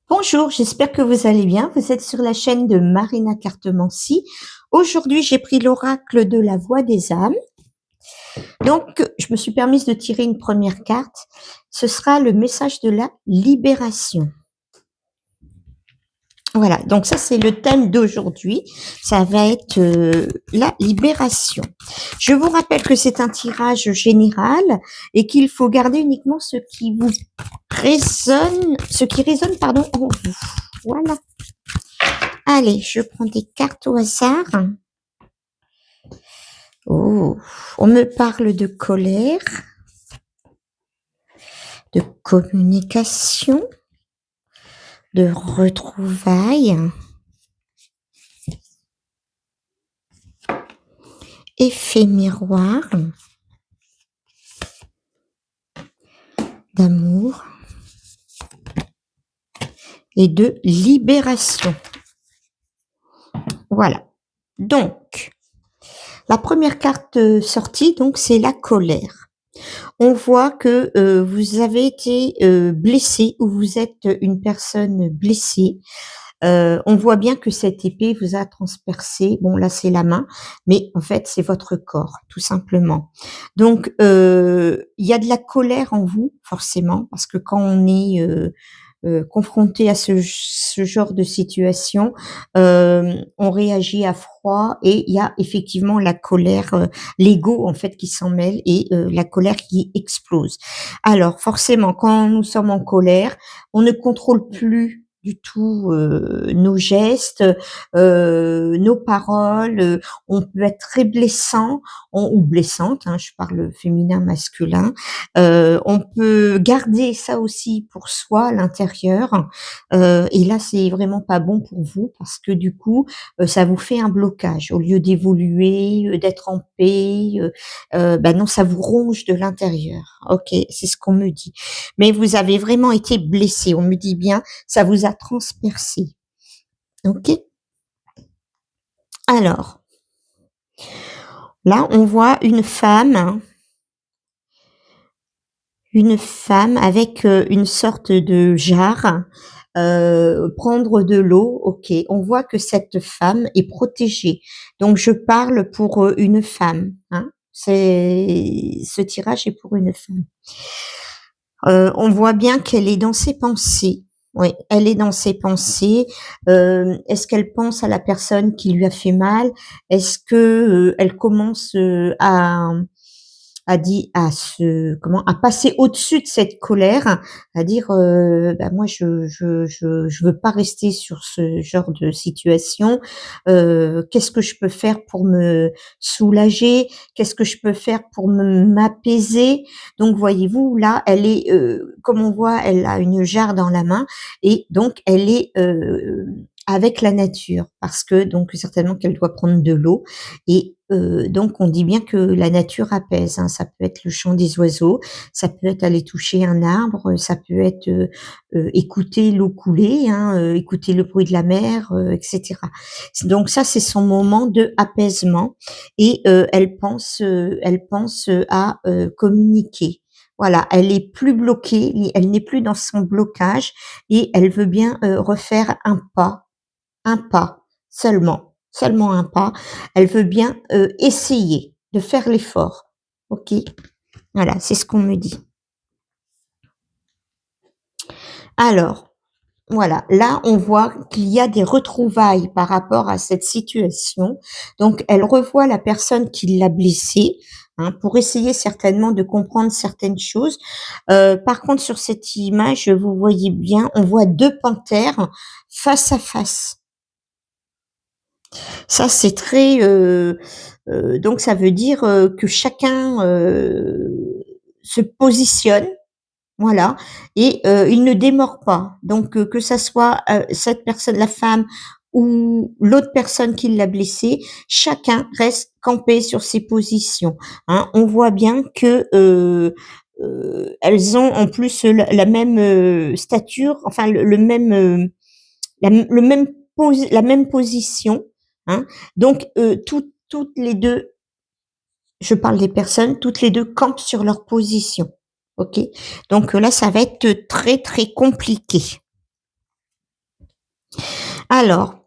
Bonjour, j'espère que vous allez bien. Vous êtes sur la chaîne de Marina Cartemancy. Aujourd'hui, j'ai pris l'oracle de la voix des âmes. Donc, je me suis permise de tirer une première carte. Ce sera le message de la libération. Voilà, donc ça c'est le thème d'aujourd'hui. Ça va être la libération. Je vous rappelle que c'est un tirage général et qu'il faut garder uniquement ce qui vous résonne, pardon, en vous. Voilà. Allez, je prends des cartes au hasard. Oh, on me parle de colère, de communication, de retrouvailles, effet miroir, d'amour et de libération. Voilà. Donc, la première carte sortie, donc, c'est la colère. On voit que vous avez été blessé ou vous êtes une personne blessée. On voit bien que cette épée vous a transpercé. Bon, là, c'est la main, mais en fait, c'est votre corps, tout simplement. Donc, il y a de la colère en vous, forcément, parce que quand on est confronté à ce genre de situation, on réagit à froid et il y a effectivement la colère, l'ego en fait qui s'en mêle et la colère qui explose. Alors forcément, quand nous sommes en colère, on ne contrôle plus du tout nos gestes, nos paroles. On peut être très blessant ou blessante, hein, je parle féminin, masculin. On peut garder ça aussi pour soi à l'intérieur. Et là, c'est vraiment pas bon pour vous parce que du coup, ça vous fait un blocage. Au lieu d'évoluer, d'être en paix, ben non, ça vous ronge de l'intérieur. Ok, c'est ce qu'on me dit. Mais vous avez vraiment été blessé. On me dit bien, ça vous a transpercé. Ok. Alors, là, on voit une femme avec une sorte de jarre, prendre de l'eau. Ok, on voit que cette femme est protégée. Donc je parle pour une femme. Hein. Ce tirage est pour une femme. On voit bien qu'elle est dans ses pensées. Oui, elle est dans ses pensées. Est-ce qu'elle pense à la personne qui lui a fait mal? Est-ce que elle commence à passer au-dessus de cette colère, à dire bah moi je veux pas rester sur ce genre de situation. Qu'est-ce que je peux faire pour me soulager? Qu'est-ce que je peux faire pour m'apaiser? Donc voyez-vous là, elle est comme on voit, elle a une jarre dans la main et donc elle est avec la nature parce que donc certainement qu'elle doit prendre de l'eau et donc on dit bien que la nature apaise, hein. Ça peut être le chant des oiseaux, ça peut être aller toucher un arbre, ça peut être, écouter l'eau couler, hein, écouter le bruit de la mer, et cetera. Donc ça, c'est son moment de apaisement et elle pense, à, communiquer. Voilà, elle est plus bloquée, elle n'est plus dans son blocage et elle veut bien, refaire un pas seulement un pas. Elle veut bien essayer de faire l'effort. Ok, voilà, c'est ce qu'on me dit. Alors, voilà, là on voit qu'il y a des retrouvailles par rapport à cette situation. Donc, elle revoit la personne qui l'a blessée. Hein, pour essayer certainement de comprendre certaines choses. Par contre, sur cette image, vous voyez bien, on voit deux panthères face à face. Ça, c'est très. Donc, ça veut dire que chacun se positionne, voilà, et il ne démord pas. Donc, que ça soit cette personne, la femme ou l'autre personne qui l'a blessé, chacun reste campé sur ses positions. Hein. On voit bien que elles ont en plus la même stature, enfin le même la même position, hein. Donc, toutes les deux, je parle des personnes, toutes les deux campent sur leur position. Ok. Donc là, ça va être très très compliqué. Alors,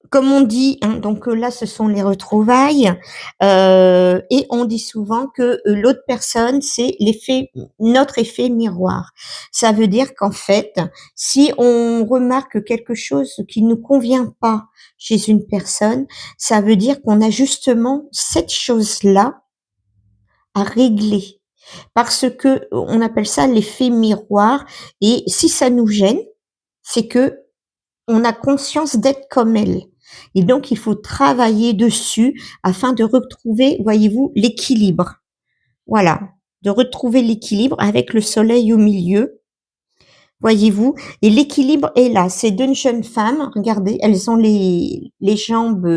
comme on dit, hein, donc là, ce sont les retrouvailles, et on dit souvent que l'autre personne, c'est notre effet miroir. Ça veut dire qu'en fait, si on remarque quelque chose qui ne nous convient pas chez une personne, ça veut dire qu'on a justement cette chose-là à régler. Parce que on appelle ça l'effet miroir, et si ça nous gêne, c'est que on a conscience d'être comme elle. Et donc, il faut travailler dessus afin de retrouver, voyez-vous, l'équilibre. Voilà, de retrouver l'équilibre avec le soleil au milieu, voyez-vous. Et l'équilibre est là. Ces deux jeunes femmes, regardez, elles ont les jambes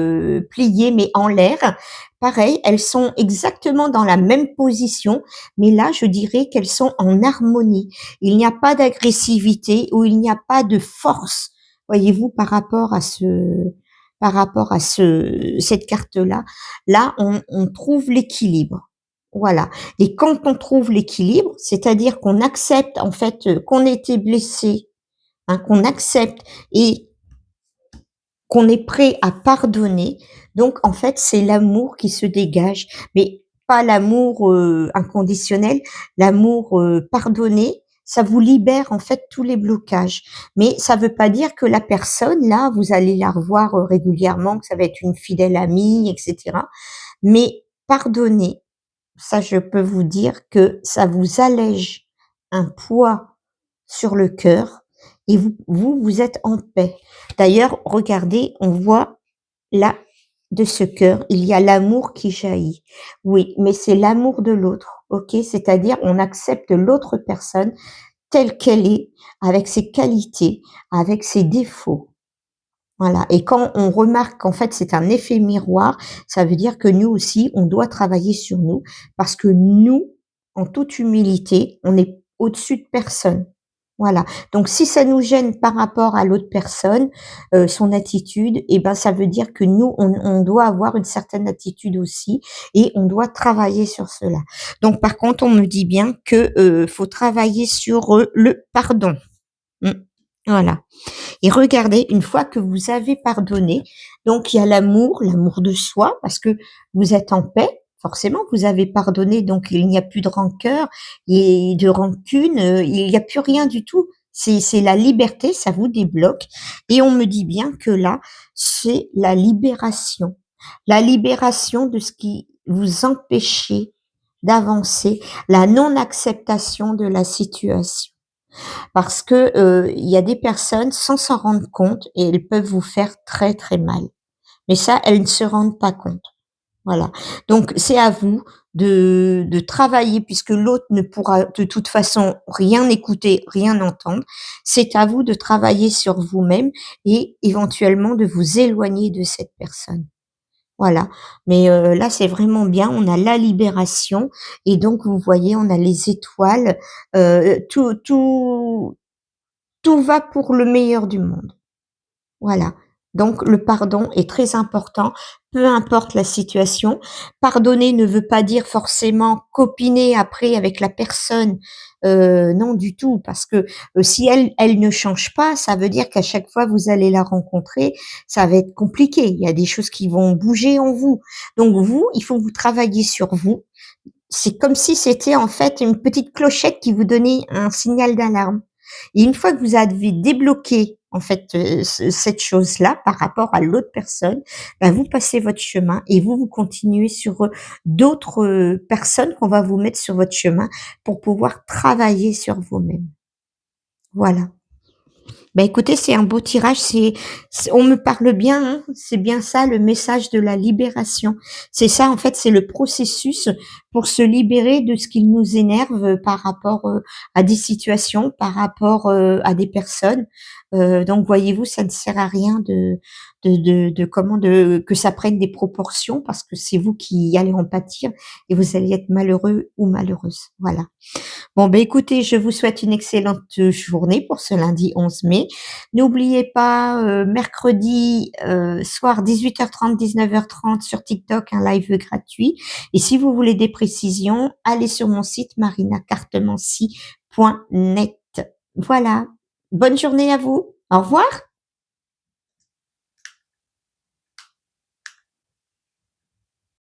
pliées mais en l'air. Pareil, elles sont exactement dans la même position, mais là, je dirais qu'elles sont en harmonie. Il n'y a pas d'agressivité ou il n'y a pas de force, voyez-vous, par rapport à cette carte-là. Là, on trouve l'équilibre. Voilà. Et quand on trouve l'équilibre, c'est-à-dire qu'on accepte en fait qu'on ait été blessé, hein, qu'on accepte et qu'on est prêt à pardonner. Donc en fait, c'est l'amour qui se dégage, mais pas l'amour inconditionnel, l'amour pardonné. Ça vous libère en fait tous les blocages. Mais ça veut pas dire que la personne là, vous allez la revoir régulièrement, que ça va être une fidèle amie, etc. Mais pardonner, ça, je peux vous dire que ça vous allège un poids sur le cœur et vous êtes en paix. D'ailleurs, regardez, on voit là, de ce cœur, il y a l'amour qui jaillit. Oui, mais c'est l'amour de l'autre, ok? C'est-à-dire, on accepte l'autre personne telle qu'elle est, avec ses qualités, avec ses défauts. Voilà. Et quand on remarque qu'en fait c'est un effet miroir, ça veut dire que nous aussi, on doit travailler sur nous parce que nous, en toute humilité, on est au-dessus de personne. Voilà. Donc si ça nous gêne par rapport à l'autre personne, son attitude, eh ben ça veut dire que nous, on doit avoir une certaine attitude aussi et on doit travailler sur cela. Donc par contre, on me dit bien que faut travailler sur le pardon. Mm. Voilà. Et regardez, une fois que vous avez pardonné, donc il y a l'amour, l'amour de soi, parce que vous êtes en paix. Forcément, vous avez pardonné, donc il n'y a plus de rancœur et de rancune, il n'y a plus rien du tout. C'est la liberté, ça vous débloque. Et on me dit bien que là, c'est la libération. La libération de ce qui vous empêchait d'avancer, la non-acceptation de la situation. Parce que il y a des personnes, sans s'en rendre compte, et elles peuvent vous faire très très mal. Mais ça, elles ne se rendent pas compte. Voilà. Donc c'est à vous de travailler puisque l'autre ne pourra de toute façon rien écouter, rien entendre. C'est à vous de travailler sur vous-même et éventuellement de vous éloigner de cette personne. Voilà. Mais là, c'est vraiment bien. On a la libération et donc vous voyez, on a les étoiles. Tout va pour le meilleur du monde. Voilà. Donc le pardon est très important, peu importe la situation. Pardonner ne veut pas dire forcément copiner après avec la personne, non du tout, parce que si elle ne change pas, ça veut dire qu'à chaque fois vous allez la rencontrer, ça va être compliqué. Il y a des choses qui vont bouger en vous. Donc vous, il faut vous travailler sur vous. C'est comme si c'était en fait une petite clochette qui vous donnait un signal d'alarme. Et une fois que vous avez débloqué en fait cette chose-là par rapport à l'autre personne, bah, vous passez votre chemin et vous continuez sur d'autres personnes qu'on va vous mettre sur votre chemin pour pouvoir travailler sur vous-même. Voilà. Bah, écoutez, c'est un beau tirage, on me parle bien, hein, c'est bien ça le message de la libération. C'est ça en fait, c'est le processus pour se libérer de ce qui nous énerve par rapport à des situations, par rapport à des personnes. Donc voyez-vous, ça ne sert à rien de que ça prenne des proportions parce que c'est vous qui allez en pâtir et vous allez être malheureux ou malheureuse. Voilà. Bon, ben écoutez, je vous souhaite une excellente journée pour ce lundi 11 mai. N'oubliez pas, mercredi soir 18h30, 19h30 sur TikTok, un live gratuit. Et si vous voulez des précisions, allez sur mon site marinacartemancy.net. Voilà. Bonne journée à vous. Au revoir.